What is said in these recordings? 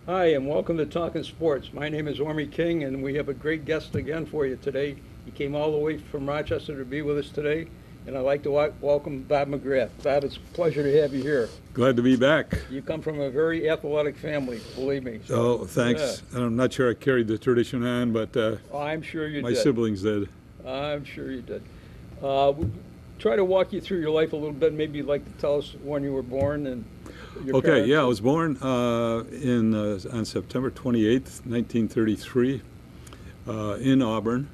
Hi, and welcome to Talkin Sports. My name is Ormie King, and we have a great guest again for you today. He came all the way from Rochester to be with us today, and I'd like to welcome Bob Mcgrath. Bob, it's a pleasure to have you here. Glad to be back. You come from a very athletic family, believe me. So, thanks. Yeah. I'm not sure I carried the tradition on, but I'm sure you did. My siblings did. I'm sure you did. We'll try to walk you through your life a little bit. Maybe you'd like to tell us when you were born and your parents. Yeah, I was born on September 28th, 1933, in Auburn.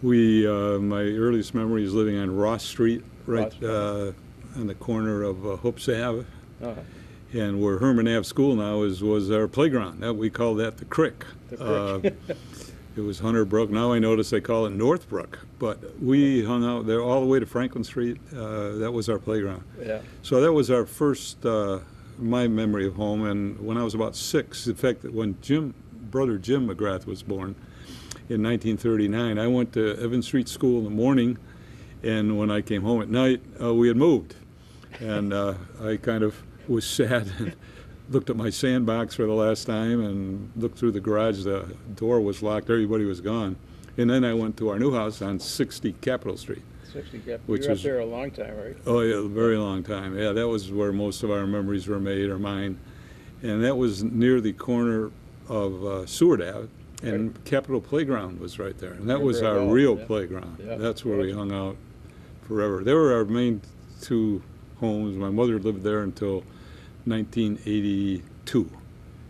My earliest memory is living on Ross Street, right on the corner of Hoops Ave. And where Herman Ave School now was our playground. We call that the Crick. It was Hunter Brook. Now I notice they call it Northbrook. But we hung out there all the way to Franklin Street. That was our playground. Yeah. So that was our first, my memory of home. And when I was about 6, in fact, when brother Jim Mcgrath was born in 1939, I went to Evans Street School in the morning. And when I came home at night, we had moved. And I kind of was sad and looked at my sandbox for the last time and looked through the garage. The door was locked. Everybody was gone. And then I went to our new house on 60 Capitol Street. 60 Capitol. You were up there a long time, right? Oh, yeah, a very long time. Yeah, that was where most of our memories were made, or mine. And that was near the corner of Seward Ave. And right. Capitol Playground was right there. And that was our real playground. Yeah. That's where we hung out forever. They were our main two homes. My mother lived there until 1982,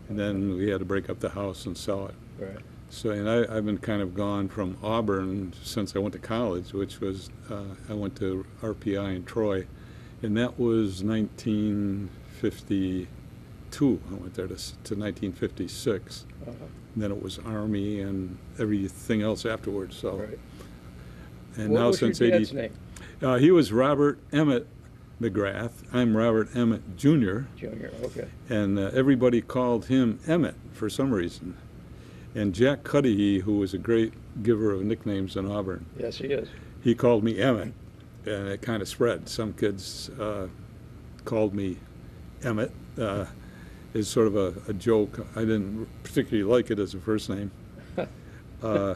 and then we had to break up the house and sell it. Right. So, and I've been kind of gone from Auburn since I went to college, which was I went to RPI in Troy, and that was 1952. I went there to 1956. And then it was Army and everything else afterwards. So, right. And what now was since your dad's name? He was Robert Emmett Mcgrath. I'm Robert Emmett Jr. Jr., okay. And everybody called him Emmett for some reason. And Jack Cudahy, who was a great giver of nicknames in Auburn. Yes, he is. He called me Emmett, and it kind of spread. Some kids called me Emmett. It's sort of a joke. I didn't particularly like it as a first name. I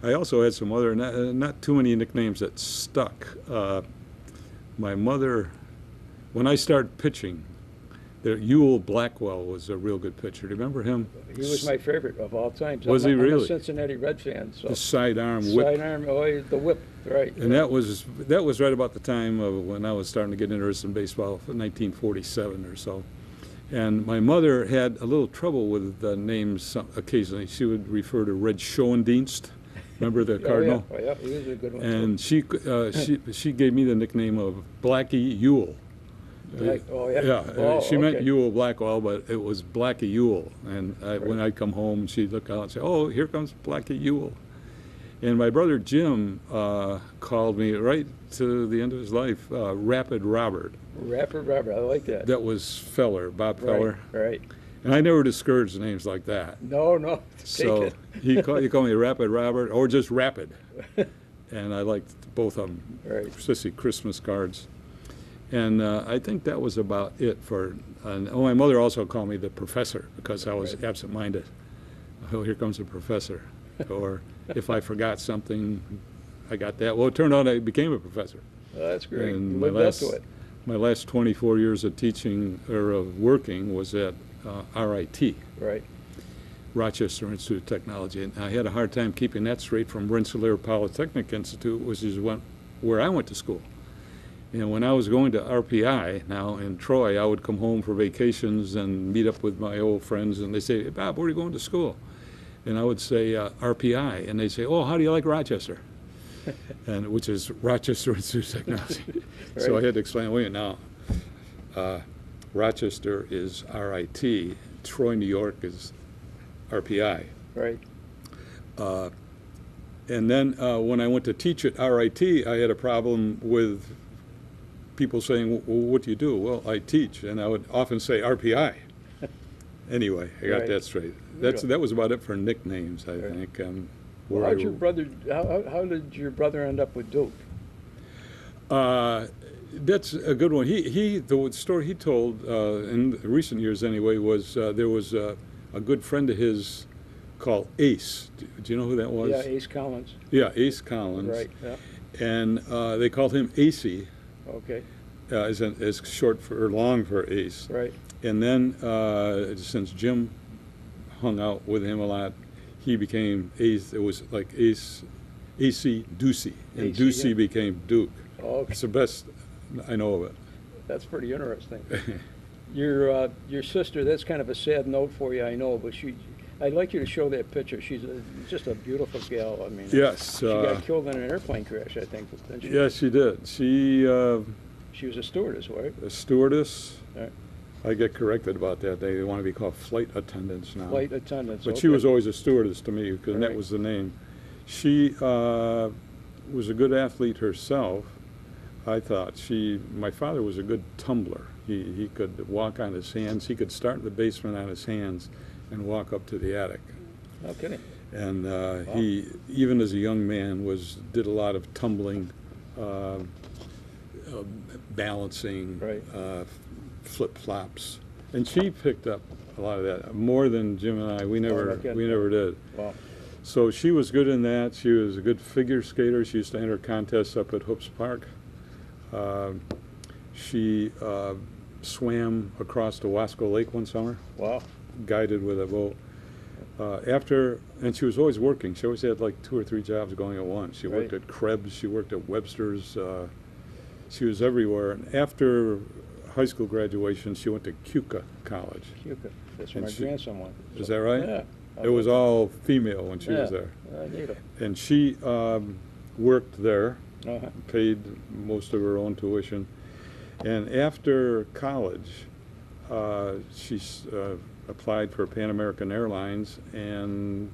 also had some other, not too many nicknames that stuck. My mother, when I started pitching, Ewell Blackwell was a real good pitcher. Do you remember him? He was my favorite of all time. Was he really? I'm a Cincinnati Red fan. So. The sidearm whip. Sidearm, the whip, right. And that was right about the time of when I was starting to get interested in baseball, 1947 or so. And my mother had a little trouble with the names occasionally. She would refer to Red Schoendienst. Remember the Cardinal? Oh, yeah, he was a good one. And she gave me the nickname of Blackie Ewell. She meant Ewell Blackwell, but it was Blackie Ewell. And when I'd come home, she'd look out and say, "Oh, here comes Blackie Ewell." And my brother Jim called me right to the end of his life, Rapid Robert. Rapid Robert, I like that. That was Feller, Bob Feller. Right. And I never discouraged names like that. No. So he called me Rapid Robert, or just Rapid. And I liked both of them, especially Christmas cards. And I think that was about it for. My mother also called me the Professor because I was absent-minded. Oh, here comes the Professor. Or if I forgot something, I got that. Well, it turned out I became a professor. Oh, that's great. And you lived up to it. My last 24 years of teaching or of working was at RIT. Right. Rochester Institute of Technology. And I had a hard time keeping that straight from Rensselaer Polytechnic Institute, which is where I went to school. And when I was going to RPI now in Troy, I would come home for vacations and meet up with my old friends, and they say, "Hey, Bob, where are you going to school?" And I would say RPI, and they say, "Oh, how do you like Rochester?" And which is Rochester Institute of Technology. So I had to explain, wait, now, Rochester is RIT, Troy, New York is RPI. Right. And then when I went to teach at RIT, I had a problem with people saying, well, what do you do? Well, I teach, and I would often say RPI. Anyway, I got that straight. That was about it for nicknames, I think. Well, how did your brother end up with Duke? That's a good one. The story he told in recent years anyway was there was a good friend of his called Ace. Do you know who that was? Yeah, Ace Collins. Yeah, Ace Collins. Right. Yeah. And they called him Acey. Okay. As short for or long for Ace. Right. And then since Jim hung out with him a lot, he became Ace. It was like Ace, AC Ducey, and Ducey became Duke. Oh, okay. It's the best I know of it. That's pretty interesting. Your sister, that's kind of a sad note for you, I know, but I'd like you to show that picture. She's just a beautiful gal. I mean, yes. She got killed in an airplane crash, I think. Didn't she? Yes, she did. She was a stewardess, right? A stewardess. Right. I get corrected about that. They want to be called flight attendants now. Flight attendants. But she was always a stewardess to me because that was the name. She was a good athlete herself. I thought my father was a good tumbler. He could walk on his hands. He could start in the basement on his hands and walk up to the attic. Okay. And he, even as a young man, did a lot of tumbling, balancing, flip-flops. And she picked up a lot of that, more than Jim and I. We never did. Wow. So she was good in that. She was a good figure skater. She used to enter contests up at Hoops Park. She swam across the Wasco Lake one summer. Wow. Guided with a boat. And she was always working. She always had like 2 or 3 jobs going at once. She worked at Krebs. She worked at Webster's. She was everywhere. And after high school graduation, she went to Keuka College. Keuka. That's where my grandson went. Is that right? Yeah. It was all female when she was there. And she worked there, paid most of her own tuition. And after college, she applied for Pan American Airlines and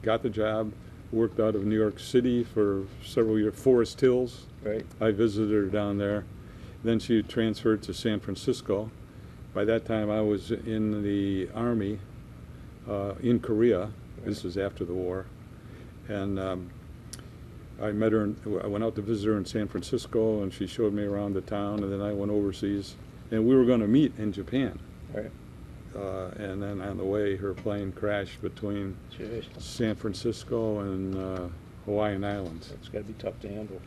got the job, worked out of New York City for several years, Forest Hills. Right. I visited her down there. Then she transferred to San Francisco. By that time, I was in the Army in Korea. Right. This was after the war. And I met her, I went out to visit her in San Francisco, and she showed me around the town, and then I went overseas. And we were going to meet in Japan. Right. And then on the way, her plane crashed between San Francisco and Hawaiian Islands. It's got to be tough to handle.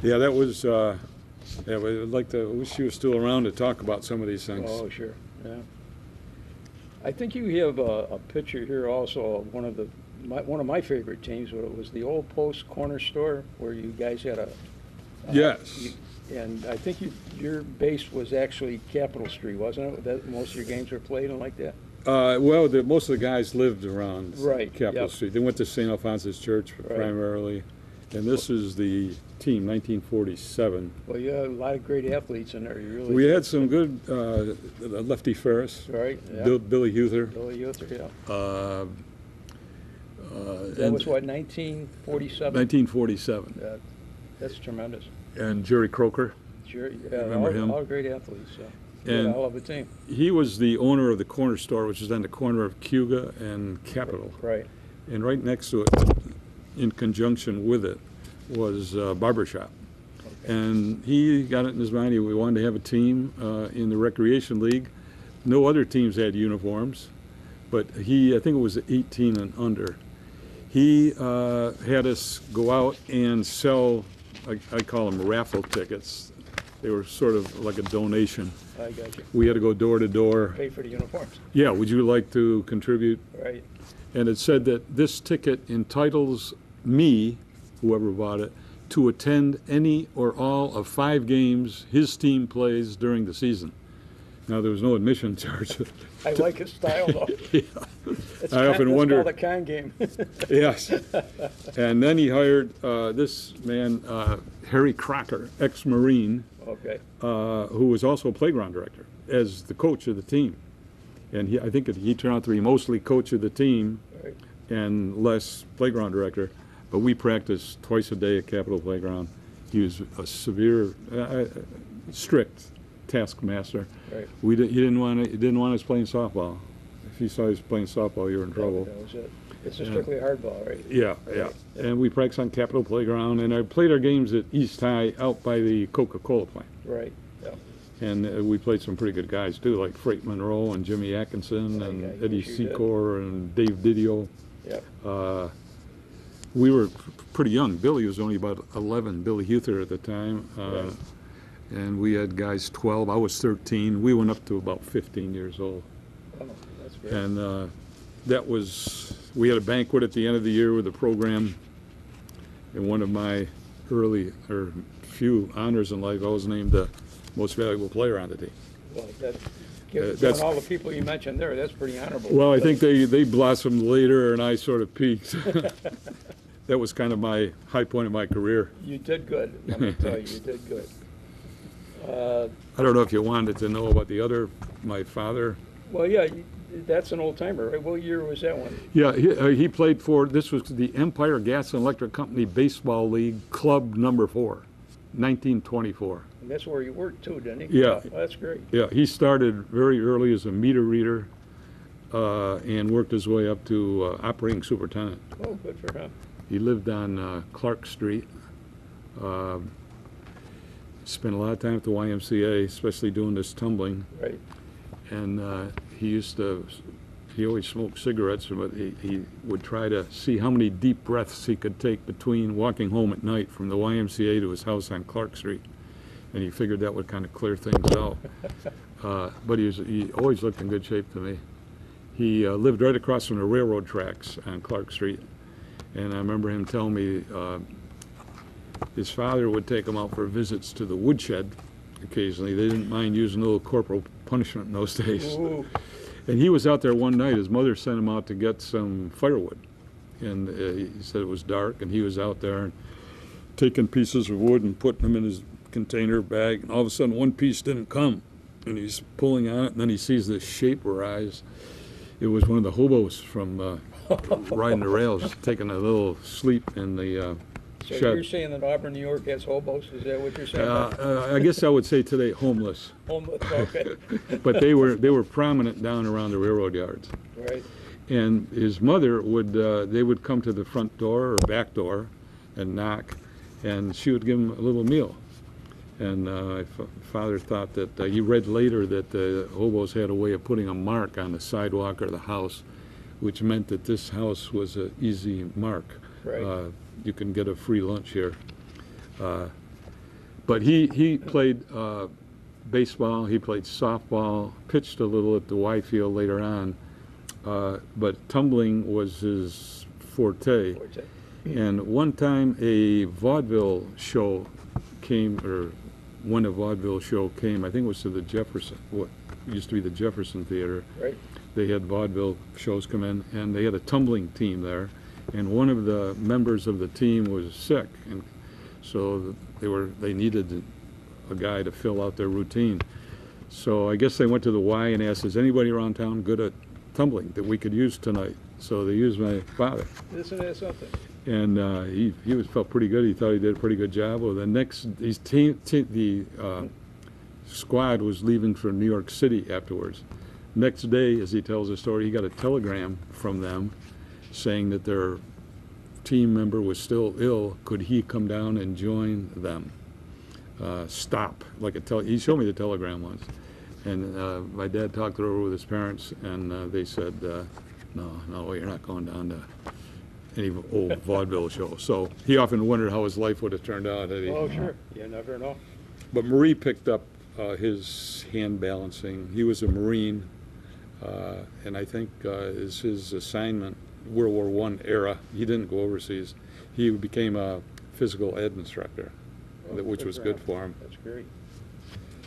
Yeah, that was, I'd like to, wish she was still around to talk about some of these things. Oh, sure, yeah. I think you have a picture here also of one of my favorite teams. It was the Old Post Corner Store where you guys had a... Yes. And I think your base was actually Capitol Street, wasn't it? That most of your games were played and like that? Well, most of the guys lived around Capitol Street. They went to St. Alphonsus Church primarily. And this is the team, 1947. Well, you had a lot of great athletes in there. We had some good, Lefty Ferris. Right, yeah. Billy Huther. Billy Huther, yeah. That was what, 1947? 1947. That's tremendous. And Jerry Croker. Jerry, remember him? All great athletes. And all of a team. He was the owner of the corner store, which is on the corner of Cuga and Capitol. Right. And right next to it, in conjunction with it, was a barbershop. Okay. And he got it in his mind we wanted to have a team in the recreation league. No other teams had uniforms, but I think it was 18 and under. He had us go out and sell, I call them raffle tickets. They were sort of like a donation. I got you. We had to go door to door. Pay for the uniforms. Yeah, would you like to contribute? Right. And it said that this ticket entitles me, whoever bought it, to attend any or all of 5 games his team plays during the season. Now, there was no admission charge. I like his style, though. Yeah. It's I often wonder. It's called a con game. Yes. And then he hired this man, Harry Crocker, ex-Marine, Okay. who was also a playground director, as the coach of the team. And I think he turned out to be mostly coach of the team Right. and less playground director. But we practiced twice a day at Capitol Playground. He was a severe, strict taskmaster. Right. He didn't want us playing softball. If he saw us playing softball, you were in trouble. That was it. It's a strictly hardball, right? Yeah, yeah. And we practiced on Capitol Playground, and I played our games at East High out by the Coca-Cola plant. Right. Yeah. And we played some pretty good guys too, like Freight Monroe and Jimmy Atkinson and yeah, Eddie you did. Secor and Dave Didio. Yeah. We were pretty young. Billy was only about 11, Billy Huther at the time. Right. And we had guys 12. I was 13. We went up to about 15 years old. Oh, that's great. And we had a banquet at the end of the year with the program. And one of my few honors in life, I was named the most valuable player on the team. Well, that's- given all the people you mentioned there, that's pretty honorable. Well, I think they blossomed later, and I sort of peaked. That was kind of my high point of my career. You did good. Let me tell you, you did good. I don't know if you wanted to know about my father. Well, yeah, that's an old timer, right? What year was that one? Yeah, he played this was the Empire Gas and Electric Company Baseball League, Club Number 4, 1924. And that's where you worked too, didn't he? Yeah. Oh, that's great. Yeah, he started very early as a meter reader and worked his way up to operating superintendent. Oh, good for him. He lived on Clark Street. Spent a lot of time at the YMCA, especially doing this tumbling. Right. And he always smoked cigarettes, but he would try to see how many deep breaths he could take between walking home at night from the YMCA to his house on Clark Street. And he figured that would kind of clear things out. But he always looked in good shape to me. He lived right across from the railroad tracks on Clark Street. And I remember him telling me his father would take him out for visits to the woodshed occasionally. They didn't mind using a little corporal punishment in those days. Ooh. And he was out there one night. His mother sent him out to get some firewood. And he said it was dark, and he was out there and taking pieces of wood and putting them in his container bag. And all of a sudden, one piece didn't come. And he's pulling on it, and then he sees this shape rise. It was one of the hobos from riding the rails, taking a little sleep in the So shed. you're saying that Auburn, New York has hobos? Is that what you're saying? I guess I would say today homeless. Homeless, okay. But they were prominent down around the railroad yards. Right. And his mother they would come to the front door or back door and knock, and she would give him a little meal. And my father thought that, he read later that the hobos had a way of putting a mark on the sidewalk or the house, which meant that this house was an easy mark. Right. You can get a free lunch here. But he played baseball, he played softball, pitched a little at the Y field later on, but tumbling was his forte. And one time a vaudeville show came, or when a vaudeville show came, I think it was to the what used to be the Jefferson Theater. Right. They had vaudeville shows come in, and they had a tumbling team there, and one of the members of the team was sick, and so they needed a guy to fill out their routine. So I guess they went to the Y and asked, is anybody around town good at tumbling that we could use tonight? So they used my father. Isn't that something? And he felt pretty good. He thought he did a pretty good job. Well, the squad was leaving for New York City afterwards. Next day, as he tells the story, he got a telegram from them saying that their team member was still ill. Could he come down and join them? Stop. He showed me the telegram once. And my dad talked it over with his parents, and they said, no, you're not going down to any old vaudeville show. So he often wondered how his life would have turned out. Oh, sure. You never know. But Marie picked up his hand balancing. He was a Marine, and I think his assignment, World War I era, he didn't go overseas. He became a physical ed instructor, which was good for him. That's great.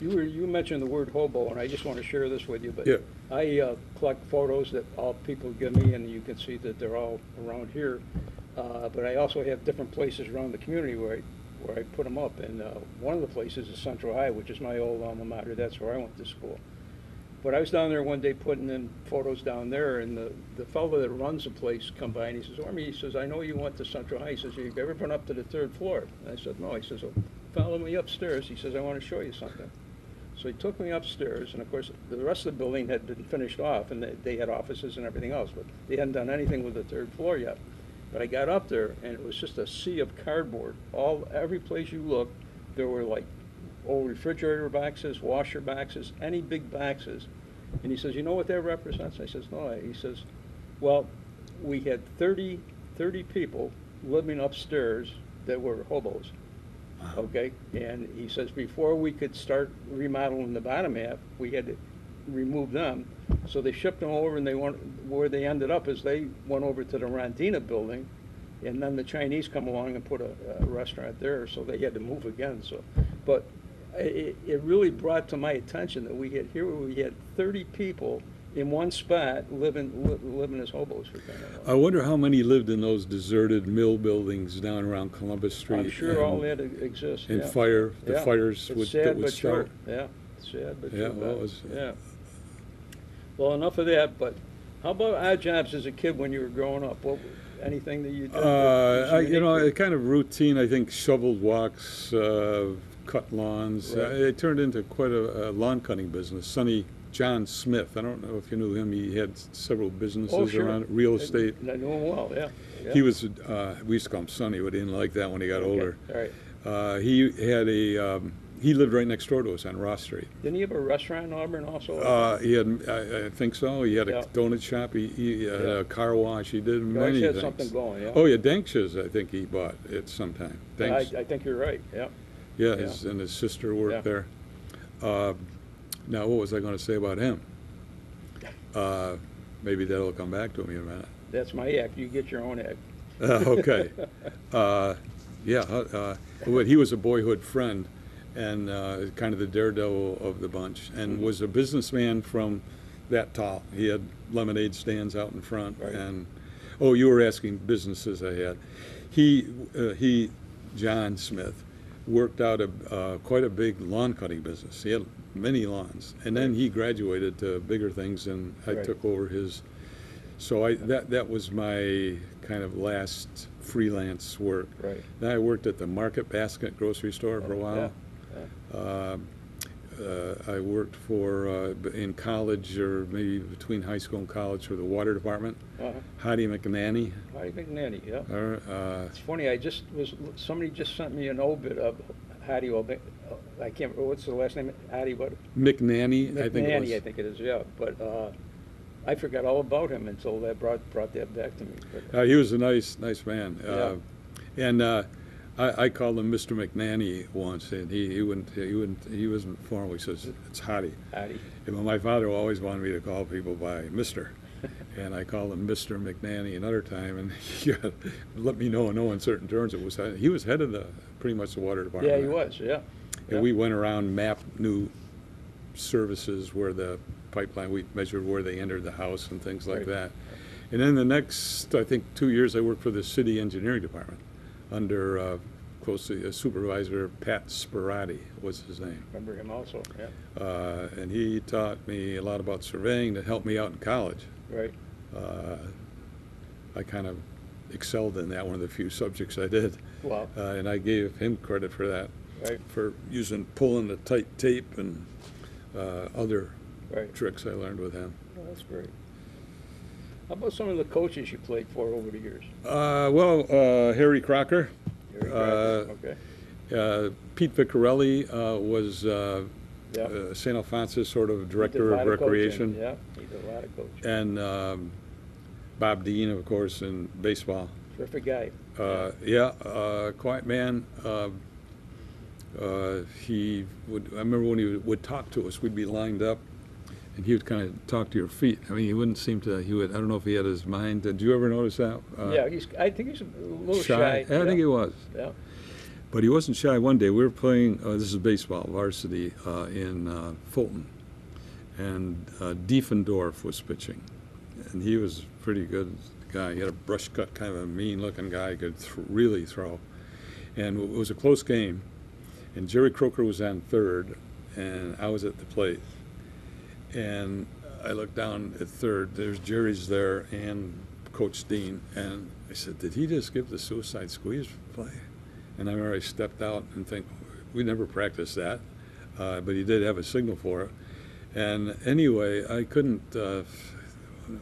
You mentioned the word hobo, and I just want to share this with you. But Yeah. I collect photos that all people give me, and you can see that they're all around here. But I also have different places around the community where I put them up. And one of the places is Central High, which is my old alma mater. That's where I went to school. But I was down there one day putting in photos down there, and the fellow that runs the place come by, and he says, Ormie, he says, I know you went to Central High. He says, have you ever been up to the 3rd floor? And I said, no. He says, well, follow me upstairs. He says, I want to show you something. So he took me upstairs, and of course, the rest of the building had been finished off, and they had offices and everything else, but they hadn't done anything with the 3rd floor yet. But I got up there, and it was just a sea of cardboard. Every place you looked, there were like old refrigerator boxes, washer boxes, any big boxes. And he says, you know what that represents? I says, no. He says, well, we had 30 people living upstairs that were hobos. Okay, and he says before we could start remodeling the bottom half, we had to remove them. So they shipped them over, and where they ended up is they went over to the Rondina building, and then the Chinese come along and put a restaurant there, so they had to move again. So, but it really brought to my attention that we had 30 people in one spot living as hobos for kind of. I wonder how many lived in those deserted mill buildings down around Columbus Street. I'm sure all that exists. And yeah. fires It's sad, that would but start. true. Yeah, it's sad, but Yeah, true. well, it was, Yeah. Well, enough of that. But how about odd jobs as a kid when you were growing up? Anything that you did? Kind of routine. I think shoveled walks, cut lawns. Right. It turned into quite a lawn cutting business. Sonny John Smith. I don't know if you knew him. He had several businesses Sure. around real estate. I knew him well. Yeah. He was. We used to call him Sonny, but he didn't like that when he got older. All right. He had he lived right next door to us on Ross Street. Didn't he have a restaurant in Auburn also? He had, I think so. He had a Yeah. donut shop. He had a car wash. He did He many always had things. something going. Yeah. Oh yeah, Danks's. I think he bought at some time. Danks. I think you're right. Yeah. Yeah, and his sister worked there. Now, what was I going to say about him? Maybe that'll come back to me in a minute. That's my act. You get your own act. Okay. But he was a boyhood friend and kind of the daredevil of the bunch, and was a businessman from that tall. He had lemonade stands out in front. Right. And you were asking businesses I had. He John Smith, worked out quite a big lawn cutting business. He had many lawns, and then he graduated to bigger things, and I took over his. So that was my kind of last freelance work. Right. Then I worked at the Market Basket grocery store for a while. I worked for in college, or maybe between high school and college, for the water department. Hattie McNanny. Hattie McNanny, yeah. It's funny. Somebody just sent me an obit of Hattie. I can't remember what's the last name. Hattie what? McNanny, I think it was. McNanny, I think it is. Yeah, but I forgot all about him until that brought that back to me. But, he was a nice man. And I called him Mr. McNanny once, and he wasn't formal. He says, it's Hattie. Hattie. And my father always wanted me to call people by Mr. And I called him Mr. McNanny another time, and he let me know in no uncertain terms he was head of pretty much the water department. Yeah, he was. Yeah. And we went around, mapped new services where the pipeline, we measured where they entered the house and things like that. And then the next, I think, 2 years, I worked for the city engineering department under closely supervisor Pat Sperati was his name. Remember him also, yeah. And he taught me a lot about surveying to help me out in college. Right. I kind of excelled in that, one of the few subjects I did. Wow. And I gave him credit for that. Right. For pulling the tight tape and other tricks I learned with him. Oh, that's great. How about some of the coaches you played for over the years? Harry Crocker. Okay. Pete Vicarelli was St. Alphonsus sort of director of recreation. Yeah, he did a lot of coaching. And Bob Dean, of course, in baseball. Terrific guy. Quiet man. I remember when he would talk to us, we'd be lined up, and he would kind of talk to your feet. I mean, he wouldn't seem to, I don't know if he had his mind. Did you ever notice that? I think he's a little shy. I think he was. Yeah. But he wasn't shy. One day we were playing, this is baseball, varsity, in Fulton. And Diefendorf was pitching. And he was a pretty good guy. He had a brush cut, kind of a mean-looking guy, could really throw. And it was a close game. And Jerry Croker was on third, and I was at the plate. And I looked down at third. There's Jerry's there and Coach Dean. And I said, did he just give the suicide squeeze play? And I remember I stepped out and think, we never practiced that. But he did have a signal for it. And anyway, I couldn't,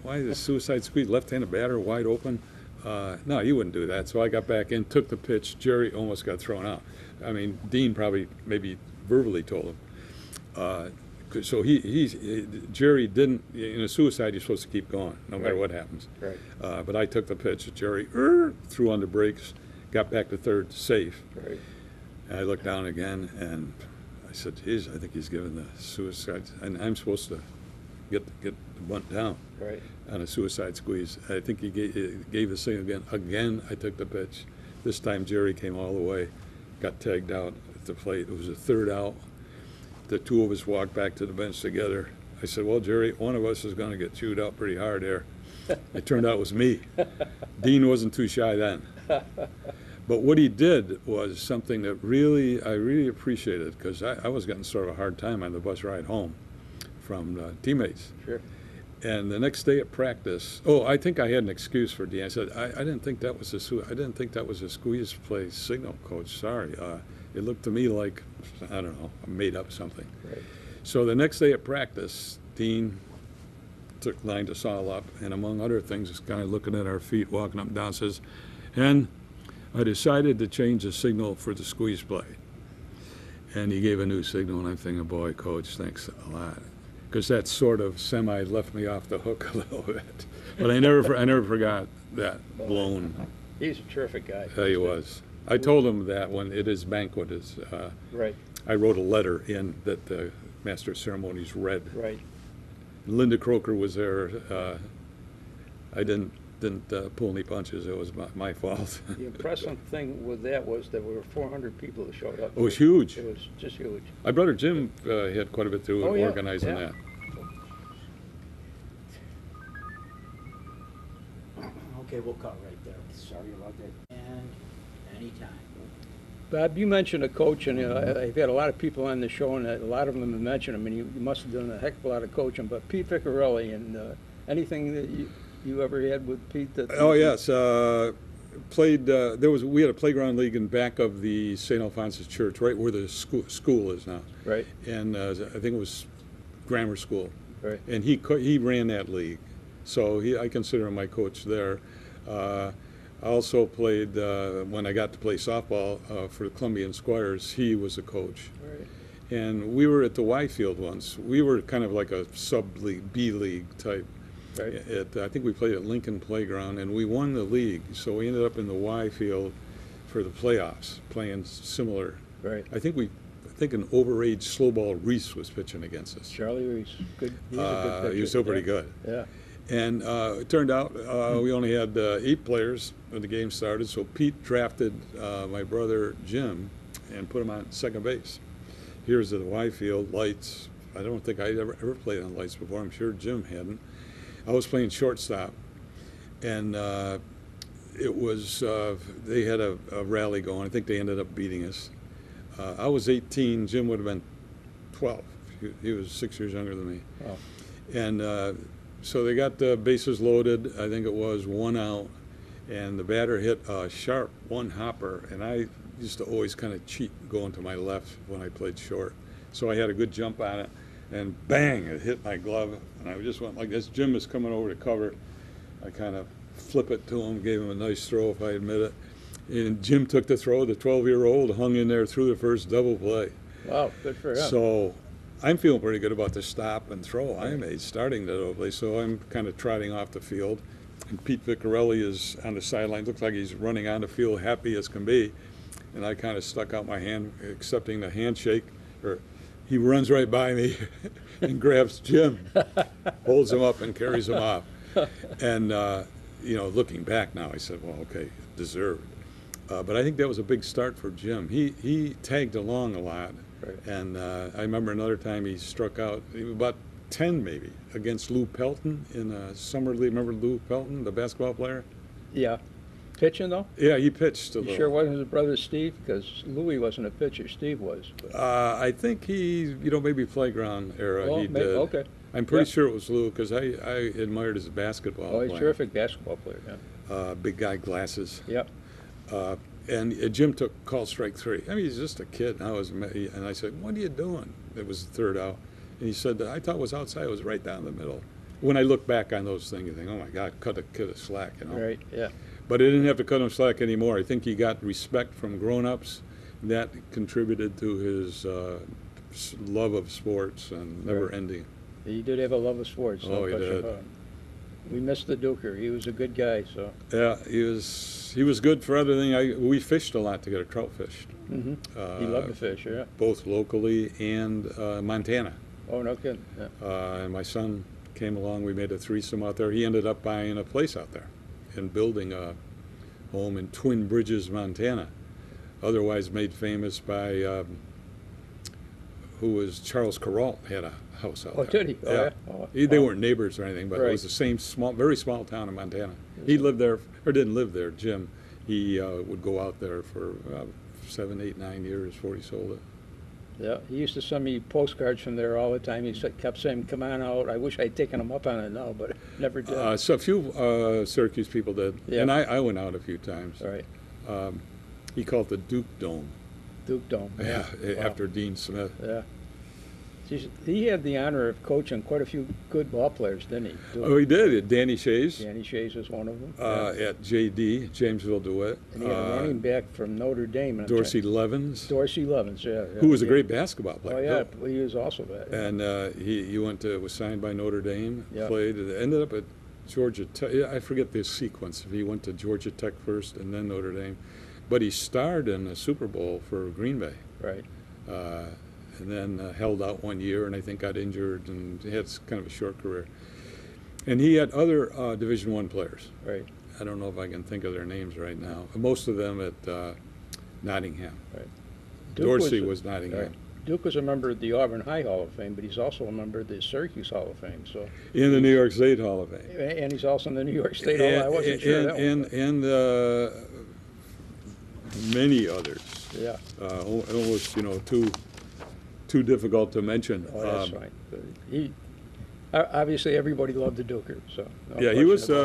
why the suicide squeeze, left-handed batter, wide open? No, he wouldn't do that. So I got back in, took the pitch. Jerry almost got thrown out. I mean, Dean probably maybe verbally told him. So Jerry didn't, in a suicide, you're supposed to keep going, no matter what happens. Right. But I took the pitch. Jerry threw on the brakes, got back to third, safe. Right. And I looked down again, and I said, geez, I think he's given the suicide, and I'm supposed to get the bunt down on a suicide squeeze. I think he gave the signal again. Again, I took the pitch. This time, Jerry came all the way, got tagged out at the plate. It was a third out. The two of us walked back to the bench together. I said, well, Jerry, one of us is going to get chewed out pretty hard there. It turned out it was me. Dean wasn't too shy then. But what he did was something that I really appreciated, because I was getting sort of a hard time on the bus ride home from teammates. Sure. And the next day at practice, I think I had an excuse for Dean. I said, I didn't think that was a squeeze play signal, Coach. Sorry. It looked to me like, I don't know, I made up something. Right. So the next day at practice, Dean took line to saw up, and among other things, this guy looking at our feet, walking up and down, says, and I decided to change the signal for the squeeze play. And he gave a new signal, and I'm thinking, boy, Coach, thanks a lot. Because that sort of semi left me off the hook a little bit. But I never forgot that blown. He's a terrific guy. He was. I told him that when at his banquet, Right. I wrote a letter in that the Master of Ceremonies read. Right. Linda Croker was there. I didn't pull any punches. It was my fault. The impressive thing with that was there were 400 people that showed up. It was huge. It was just huge. My brother Jim had quite a bit to do with organizing that. Okay, we'll cut right there. Sorry about that. And anytime. Bob, you mentioned a coach, and I've had a lot of people on the show, and a lot of them have mentioned him, and you must have done a heck of a lot of coaching. But Pete Vicarelli, and anything that you ever had with Pete? Oh yes, played. We had a playground league in back of the St. Alphonsus Church, right where the school is now. Right. And I think it was grammar school. Right. And he ran that league, so I consider him my coach there. I also played, when I got to play softball for the Columbian Squires, he was a coach. Right. And we were at the Y field once. We were kind of like a sub-league, B-league type. Right. I think we played at Lincoln Playground, and we won the league. So we ended up in the Y field for the playoffs, playing similar. Right. I think an overage slow ball Reese was pitching against us. Charlie Reese, good. He was a good pitcher. He was still pretty good. Yeah. And it turned out we only had 8 players when the game started, so Pete drafted my brother Jim and put him on second base. Here's the Y field, lights. I don't think I'd ever played on lights before. I'm sure Jim hadn't. I was playing shortstop, and it was, they had a rally going. I think they ended up beating us. I was 18. Jim would have been 12. He was 6 years younger than me. Wow. And so they got the bases loaded. I think it was 1 out, and the batter hit a sharp 1-hopper, and I used to always kind of cheat going to my left when I played short. So I had a good jump on it, and bang, it hit my glove, and I just went like this. Jim was coming over to cover. I kind of flip it to him, gave him a nice throw, if I admit it. And Jim took the throw. The 12-year-old hung in there through the first double play. Wow, good for him. So I'm feeling pretty good about the stop and throw I made starting the double play. So I'm kind of trotting off the field. And Pete Vicarelli is on the sideline. Looks like he's running on the field, happy as can be. And I kind of stuck out my hand, accepting the handshake. He runs right by me and grabs Jim, holds him up and carries him off. And, looking back now, I said, well, okay, deserved. But I think that was a big start for Jim. He tagged along a lot. Right. And I remember another time he struck out, about 10 maybe, against Lou Pelton in a summer league. Remember Lou Pelton, the basketball player? Yeah. Pitching, though? Yeah, he pitched a You little. sure wasn't his brother Steve? Because Louis wasn't a pitcher, Steve was. But. I think he, maybe playground era Oh, he did. okay. I'm pretty Yeah. sure it was Lou, because I admired his basketball Oh, he's a playing. terrific basketball player, yeah. Big guy, glasses. Yep. And Jim took call strike 3. I mean, he's just a kid. And I said, what are you doing? It was the third out. And he said, I thought it was outside. It was right down the middle. When I look back on those things, you think, oh, my God, cut a kid a slack, Right, yeah. But he didn't have to cut him slack anymore. I think he got respect from grown-ups. That contributed to his love of sports and never-ending. He did have a love of sports. Oh, he did. We missed the Duker. He was a good guy, so. Yeah, he was good for other things. We fished a lot together, trout fished. Mm-hmm. He loved to fish, yeah. Both locally and Montana. Oh, no kidding. Yeah. And my son came along. We made a threesome out there. He ended up buying a place out there and building a home in Twin Bridges, Montana. Otherwise made famous by who was Charles Corralt, had a house out Oh, there. did he? Oh, yeah. Oh, They wow. weren't neighbors or anything, but it Right. was the same very small town in Montana. He lived there, or didn't live there, Jim. He would go out there for 7, 8, 9 years before he sold it. Yeah, he used to send me postcards from there all the time. He kept saying, come on out. I wish I'd taken him up on it now, but never did. So a few Syracuse people did, Yeah. and I went out a few times. All right. He called it the Duke Dome. Duke Dome. Yeah, Wow. after Dean Smith. Yeah. He had the honor of coaching quite a few good ball players, didn't he? Duke. Oh, he did. Danny Shays Danny Shays was one of them. at JD, Jamesville DeWitt. And he had a running back from Notre Dame. Dorsey Levens, Dorsey Levens, yeah. who was a yeah. great basketball player. Oh, yeah, too. he was also that. Yeah. And he was signed by Notre Dame, Yeah. played, and ended up at Georgia Tech. Yeah, I forget the sequence. If he went to Georgia Tech first and then Notre Dame. But he starred in a Super Bowl for Green Bay. Right. And then held out 1 year and I think got injured and he had kind of a short career. And he had other Division I players. Right. I don't know if I can think of their names right now. Most of them at Nottingham. Right. Dorsey was Nottingham. Right. Duke was a member of the Auburn High Hall of Fame, but he's also a member of the Syracuse Hall of Fame. So. In the New York State Hall of Fame. And he's also in the New York State Hall. I wasn't sure that one. And many others. Yeah. Almost, too difficult to mention. Oh, that's right. But he obviously everybody loved the Duker. So. No Yeah, he was. question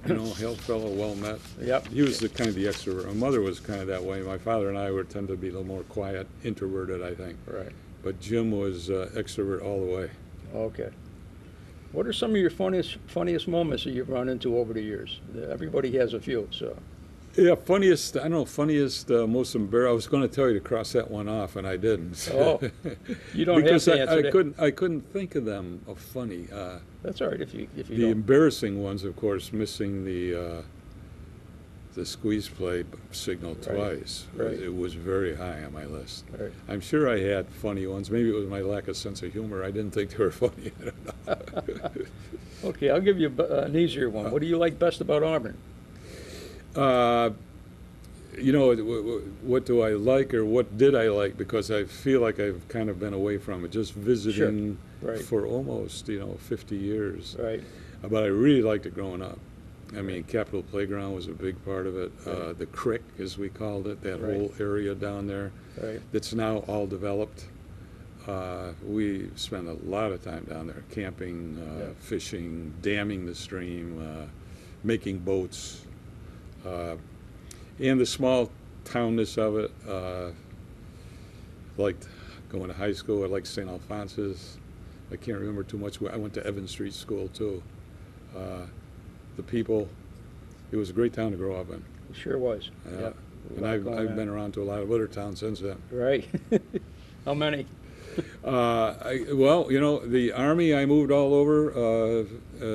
about it. Hail fellow, well met. Yep. He was kind of the extrovert. My mother was kind of that way. My father and I tend to be a little more quiet, introverted, I think. Right. But Jim was extrovert all the way. Okay. What are some of your funniest moments that you've run into over the years? Everybody has a few, so. Yeah, funniest, most embarrassing. I was going to tell you to cross that one off, and I didn't. Oh, you don't because have to answer that. I couldn't think of them of funny. That's all right if you The don't. embarrassing ones, of course, missing the squeeze play signal twice. Right. It was very high on my list. Right. I'm sure I had funny ones. Maybe it was my lack of sense of humor. I didn't think they were funny. I don't know. Okay, I'll give you an easier one. What do you like best about Auburn? What do I like or what did I like? Because I feel like I've kind of been away from it, just visiting Right. for almost, 50 years. Right. But I really liked it growing up. I mean, Capitol Playground was a big part of it. Right. The Crick, as we called it, that Right. whole area down there Right. that's now all developed. We spent a lot of time down there, camping, Yeah. fishing, damming the stream, making boats. And the small townness of it, liked going to high school. I liked St. Alphonsus. I can't remember too much. I went to Evans Street School too. The people, it was a great town to grow up in. It sure was. Yeah. Yeah. And I've been around to a lot of other towns since then. Right. How many? The Army, I moved all over,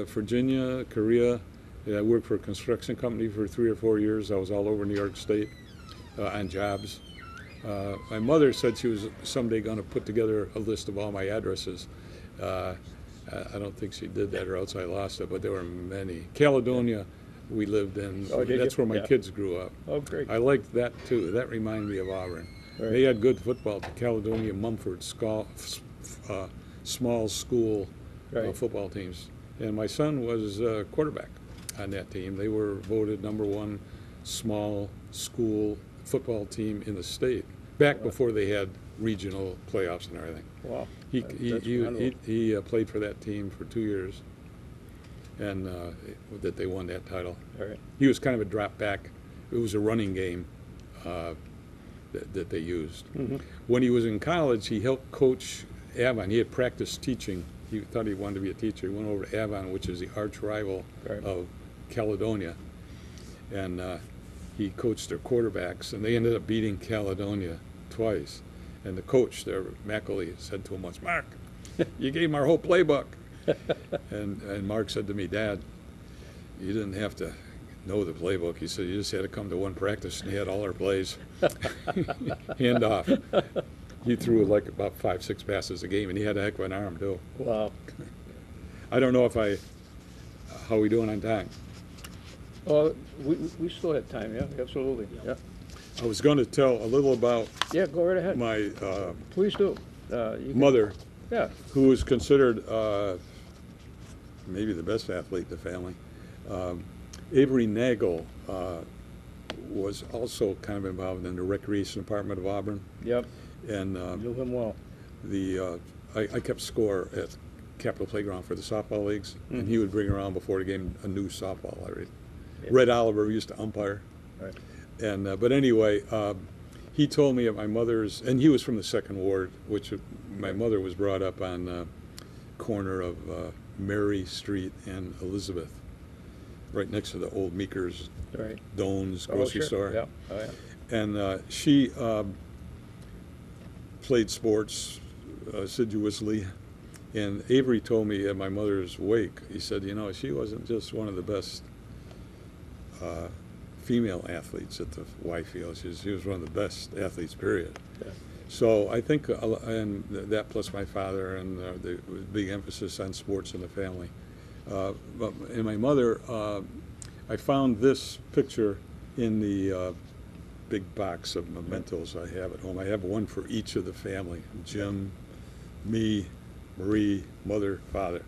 Virginia, Korea. I worked for a construction company for 3 or 4 years. I was all over New York State on jobs. My mother said she was someday going to put together a list of all my addresses. I don't think she did that or else I lost it, but there were many. Caledonia, we lived in. Oh, did That's you? where my Yeah. kids grew up. Oh, great. I liked that too. That reminded me of Auburn. Right. They had good football. The Caledonia Mumford small school Right. football teams. And my son was quarterback on that team. They were voted #1 small school football team in the state, back Wow. before they had regional playoffs and everything. Wow. He That's wonderful. played for that team for 2 years, and that they won that title. All right. He was kind of a drop back. It was a running game that they used. Mm-hmm. When he was in college, he helped coach Avon. He had practiced teaching. He thought he wanted to be a teacher. He went over to Avon, which is the arch rival Right. of Caledonia, and he coached their quarterbacks, and they ended up beating Caledonia twice. And the coach there, Macaulay, said to him once, "Mark, you gave him our whole playbook." and Mark said to me, "Dad, you didn't have to know the playbook." He said, "You just had to come to one practice, and he had all our plays." Hand off. He threw like about 5-6 passes a game, and he had a heck of an arm too. Wow. I don't know how we doing on time. We still have time, yeah, absolutely. Yeah. I was going to tell a little about Yeah, go right ahead. my Please do. You can- mother, Yeah. who was considered maybe the best athlete in the family. Avery Nagel was also kind of involved in the recreation department of Auburn, Yep. and Knew him well. I kept score at Capitol Playground for the softball leagues, and he would bring around before the game a new softball. Yeah. Red Oliver used to umpire. Right. And but anyway, he told me of my mother's, and he was from the Second Ward, which my mother was brought up on corner of Mary Street and Elizabeth, right next to the old Meeker's Right. Doan's Oh, grocery sure. store. Yeah. Oh, yeah. And she played sports assiduously. And Avery told me at my mother's wake, he said, you know, she wasn't just one of the best female athletes at the Y field. She was one of the best athletes, period. Yeah. So I think, and that plus my father, and the big emphasis on sports in the family. And my mother, I found this picture in the big box of mementos I have at home. I have one for each of the family: Jim, me, Marie, mother, father.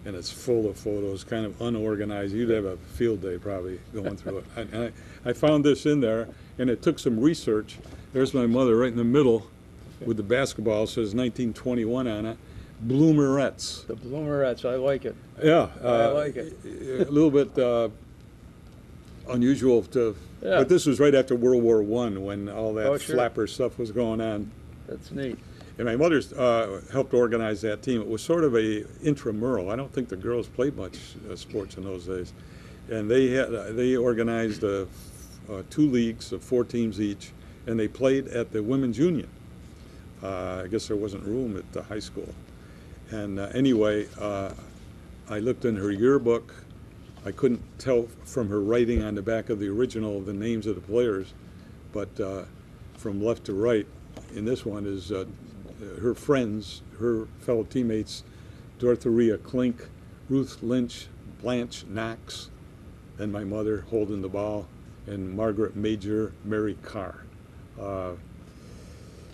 And it's full of photos, kind of unorganized. You'd have a field day probably going through it. And I found this in there, and it took some research. There's my mother right in the middle with the basketball. It says 1921 on it. Bloomerettes. The Bloomerettes, I like it. Yeah. I like it. A little bit unusual to, Yeah. but this was right after World War I when all that Oh, sure. flapper stuff was going on. That's neat. And my mother helped organize that team. It was sort of a intramural. I don't think the girls played much sports in those days. And they organized 2 leagues of 4 teams each, and they played at the Women's Union. I guess there wasn't room at the high school. And anyway, I looked in her yearbook. I couldn't tell from her writing on the back of the original the names of the players, but from left to right, in this one is her friends, her fellow teammates: Dorothea Klink, Ruth Lynch, Blanche Knox, and my mother holding the ball, and Margaret Major, Mary Carr.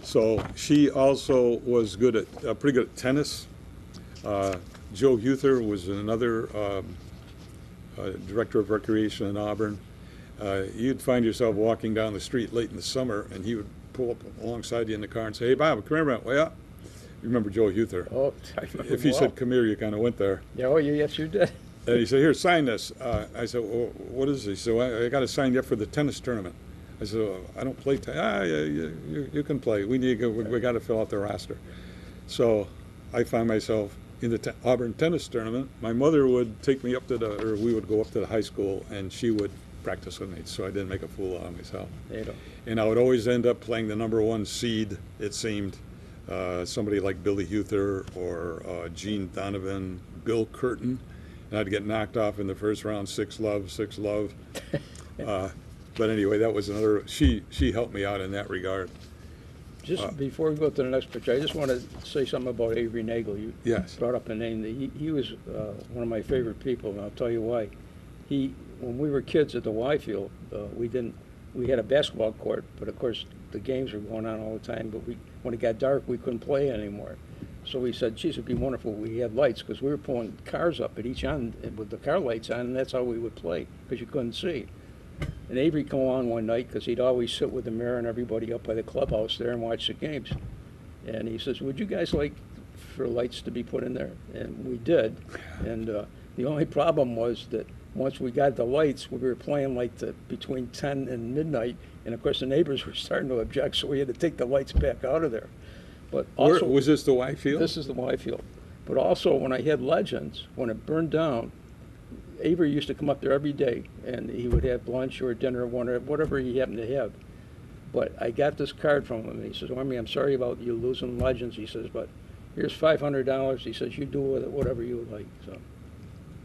So she also was good at, pretty good at tennis. Joe Huther was another director of recreation in Auburn. You'd find yourself walking down the street late in the summer, and he would pull up alongside you in the car and say, "Hey, Bob, come here, man." Well, yeah. You remember Joe Huther? Oh, I remember If he well. said, "Come here," you kind of went there. Yeah, oh, yes, you did. And he said, "Here, sign this." I said, "Well, what is this?" He said, "Well, I got to sign you up for the tennis tournament." I said, "Oh, I don't play tennis." Yeah, you can play. We got to fill out the roster. So I found myself in the Auburn tennis tournament. My mother would take me up to or we would go up to the high school, and she would practice with me, so I didn't make a fool out of myself. There you go. And I would always end up playing the #1 seed, it seemed. Somebody like Billy Huther or Gene Donovan, Bill Curtin. And I'd get knocked off in the first round, 6-love, 6-love. But anyway, that was another, she helped me out in that regard. Just before we go to the next picture, I just want to say something about Avery Nagel. You Yes. brought up a name. He was one of my favorite people, and I'll tell you why. He when we were kids at the Y field, we had a basketball court, but of course the games were going on all the time. But when it got dark, we couldn't play anymore. So we said, geez, it'd be wonderful if we had lights, because we were pulling cars up at each end with the car lights on, and that's how we would play, because you couldn't see. And Avery come on one night, because he'd always sit with the mayor and everybody up by the clubhouse there and watch the games. And he says, would you guys like for lights to be put in there? And we did. And the only problem was that once we got the lights, we were playing like between 10 and midnight, and of course the neighbors were starting to object, so we had to take the lights back out of there. But also, Was this the Y field? this is the Y field. But also, when I had Legends, when it burned down, Avery used to come up there every day, and he would have lunch or dinner or whatever he happened to have. But I got this card from him, and he says, Ormie, I'm sorry about you losing Legends, he says, but here's $500. He says, you do with it whatever you would like.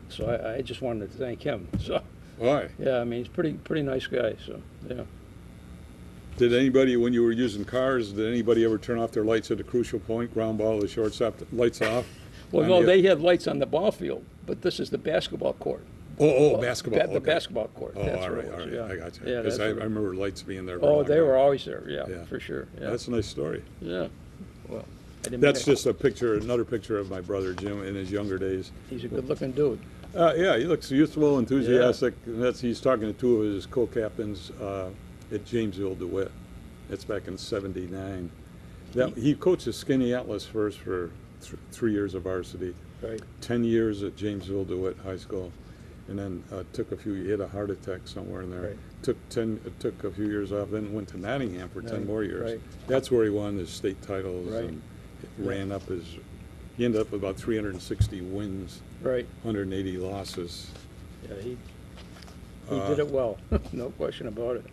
So I just wanted to thank him. So Why? yeah, I mean, he's pretty nice guy. So yeah. Did anybody, when you were using cars, did anybody ever turn off their lights at a crucial point, ground ball, the shortstop, lights off? Well, no, they had lights on the ball field, but this is the basketball court. Basketball. The basketball court. Oh, that's all what right, it was, all yeah. right, I got you. Yeah, Because that's I what- remember lights being there. Oh, they were always there. Yeah, Yeah. for sure. Yeah. That's a nice story. Yeah. Well, I didn't. That's mean just a picture, another picture of my brother Jim in his younger days. He's a good-looking dude. Yeah, he looks youthful, enthusiastic. And he's talking to two of his co-captains at Jamesville DeWitt. That's back in '79. He coached the Skinny Atlas first for 3 years of varsity, Right. 10 years at Jamesville DeWitt High School, and then he had a heart attack somewhere in there. Right. Took a few years off, then went to Nottingham for 10 Right, more years. right. That's where he won his state titles Right. and he ended up with about 360 wins, Right. 180 losses. Yeah, he did it well. No question about it.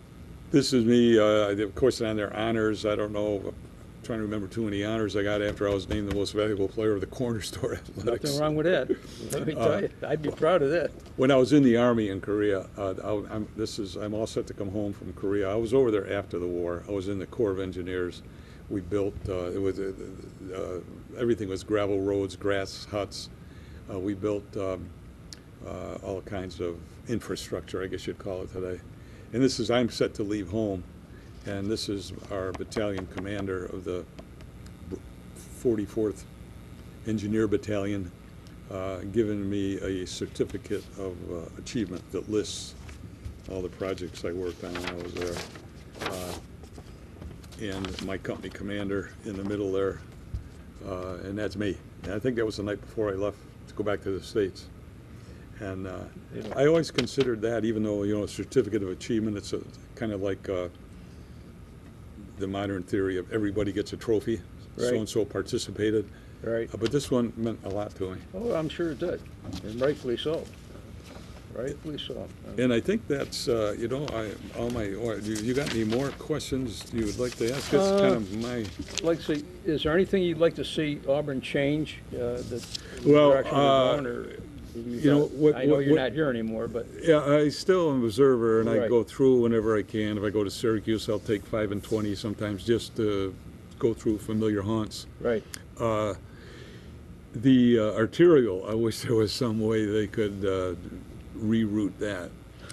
This is me, of course, on their honors. I don't know, I'm trying to remember too many honors I got after I was named the most valuable player of the corner store athletics. Nothing wrong with that. Let me tell you, I'd be proud of that. When I was in the Army in Korea, I'm all set to come home from Korea. I was over there after the war. I was in the Corps of Engineers. We built, everything was gravel roads, grass huts. We built all kinds of infrastructure, I guess you'd call it today. And I'm set to leave home, and this is our battalion commander of the 44th Engineer Battalion, giving me a certificate of achievement that lists all the projects I worked on when I was there. And my company commander in the middle there, and that's me. And I think that was the night before I left to go back to the States. And I always considered that, even though, a certificate of achievement, it's kind of like the modern theory of everybody gets a trophy, Right. so-and-so participated. Right. But this one meant a lot to me. Oh, I'm sure it did, and rightfully so. Rightfully so. And I think that's, you got any more questions you would like to ask? It's kind of my... Like, say, is there anything you'd like to see Auburn change, the Well, direction we're going, or I know you're not here anymore, but Yeah, I still am an observer, and I Right. go through whenever I can. If I go to Syracuse, I'll take 5 and 20 sometimes just to go through familiar haunts. right. The arterial, I wish there was some way they could reroute that.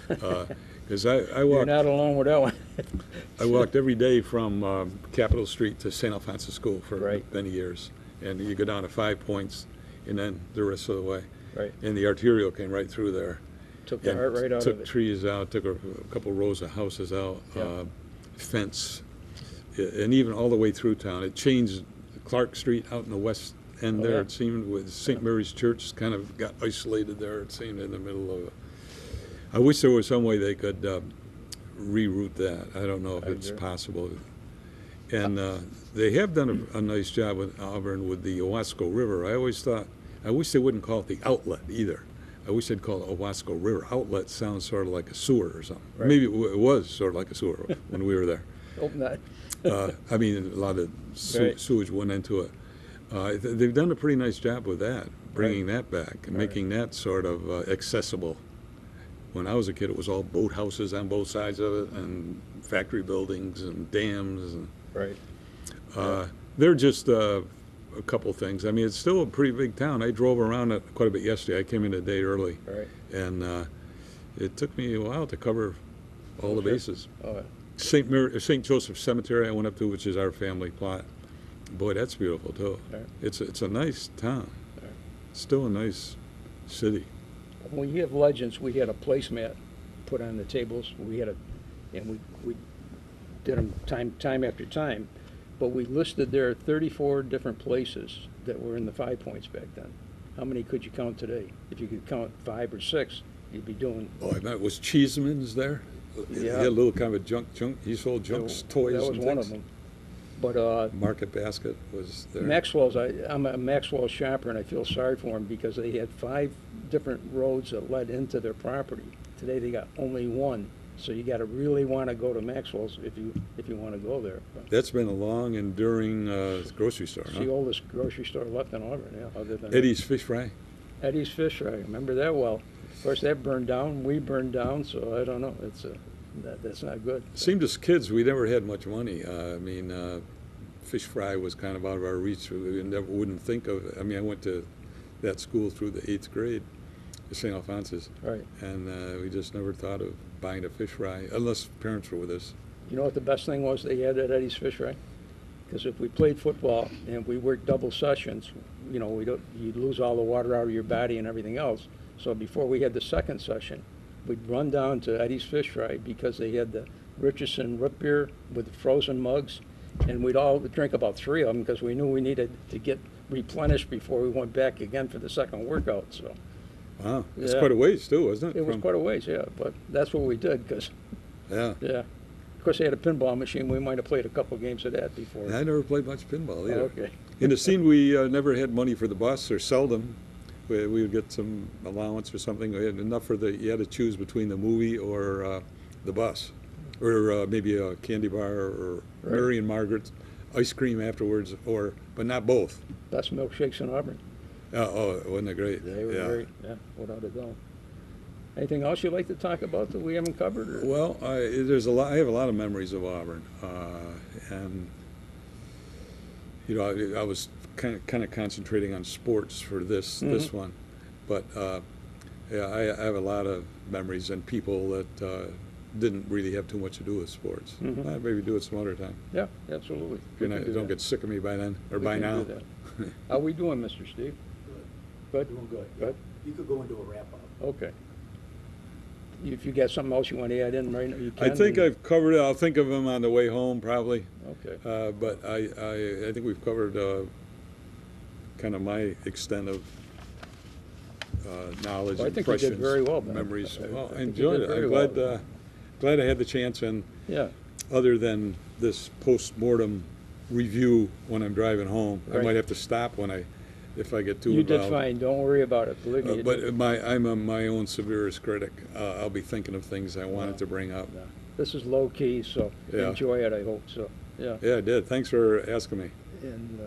Because I You're walked, not alone with that one. I walked every day from Capitol Street to St. Alphonsus School for Right. many years. And you go down to 5 points, and then the rest of the way. Right. And the arterial came right through there. Took the And heart right out took of it. trees out, took a couple rows of houses out, Yeah. fence, and even all the way through town. It changed Clark Street out in the west end Oh, there. yeah. It seemed with St. Mary's Church kind of got isolated there. It seemed in the middle of it. I wish there was some way they could reroute that. I don't know if I it's agree. possible. And they have done a nice job with Auburn with the Owasco River. I always thought, I wish they wouldn't call it the outlet either. I wish they'd call it Owasco River. Outlet sounds sort of like a sewer or something. Right. Maybe it was sort of like a sewer when we were there. Hope not. I mean, a lot of Right. sewage went into it. They've done a pretty nice job with that, bringing that back and Right. making that sort of accessible. When I was a kid, it was all boathouses on both sides of it and factory buildings and dams. And, Right. they're just a couple things. I mean, it's still a pretty big town. I drove around it quite a bit yesterday. I came in a day early. Right. And it took me a while to cover all the Sure. bases. Oh, St. Joseph Cemetery I went up to, which is our family plot. Boy, that's beautiful too. Right. It's a nice town. Right. Still a nice city. when you have legends, we had a placemat put on the tables. And we did them time after time. But we listed there 34 different places that were in the 5 points back then. How many could you count today? If you could count 5 or 6, you'd be doing. Oh, I bet was Cheeseman's there. He Yeah. had a little kind of a junk. He sold junks, toys, That was and one things. of them. But Market Basket was there. I'm a Maxwell shopper, and I feel sorry for them because they had 5 different roads that led into their property. Today they got only one, so you got to really want to go to Maxwell's if you want to go there. But That's been a long, enduring grocery store, it's the huh? oldest grocery store left in Auburn, yeah, other than Eddie's Fish Fry. Eddie's Fish Fry. I remember that well. Of course, that burned down. We burned down, so I don't know. That's not good. Seemed as kids we never had much money. Fish fry was kind of out of our reach. We wouldn't think of it. I mean, I went to that school through the 8th grade, St. Alphonsus, Right. and we just never thought of buying a fish fry unless parents were with us. You know what the best thing was they had at Eddie's Fish Fry? Because if we played football and we worked double sessions, you'd lose all the water out of your body and everything else. So before we had the second session, we'd run down to Eddie's Fish Fry because they had the Richardson root beer with frozen mugs, and we'd all drink about 3 of them because we knew we needed to get replenished before we went back again for the second workout. So Wow, it's Yeah. quite a ways too, wasn't it? it was quite a ways, yeah. But that's what we did because, Yeah. yeah. Of course, they had a pinball machine. We might have played a couple games of that before. I never played much pinball either. Oh, okay. In the scene, we never had money for the bus, or seldom. We would get some allowance or something. We had enough you had to choose between the movie or the bus, or maybe a candy bar or Right. Mary and Margaret's ice cream afterwards, but not both. Best milkshakes in Auburn. Wasn't it great? They were Yeah. great, yeah, without a doubt. Anything else you'd like to talk about that we haven't covered? Or? Well, there's a lot. I have a lot of memories of Auburn, and I was kind of concentrating on sports for this one, but yeah, I have a lot of memories and people that didn't really have too much to do with sports. Mhm. I'd maybe do it some other time. Yeah, absolutely. And We I can do don't that. get sick of me by then or We by can now. do that. How we doing, Mr. Steve? Good? Doing good. Good? You could go into a wrap-up. Okay. If you got something else you want to add in right now, you can. I think I've covered it. I'll think of them on the way home probably. Okay. But I think we've covered kind of my extent of knowledge, Well, I think you did impressions, very well, Ben. memories. Well, I think you enjoyed did it. very I'm well. glad I had the chance, and Yeah, other than this post-mortem review when I'm driving home, I Right. might have to stop if I get too you involved. did fine. Don't worry about it. Believe me. You But did. I'm my own severest critic. I'll be thinking of things I wanted No. to bring up. No. This is low key, so Yeah. enjoy it, I hope. So, yeah. Yeah, I did. Thanks for asking me. And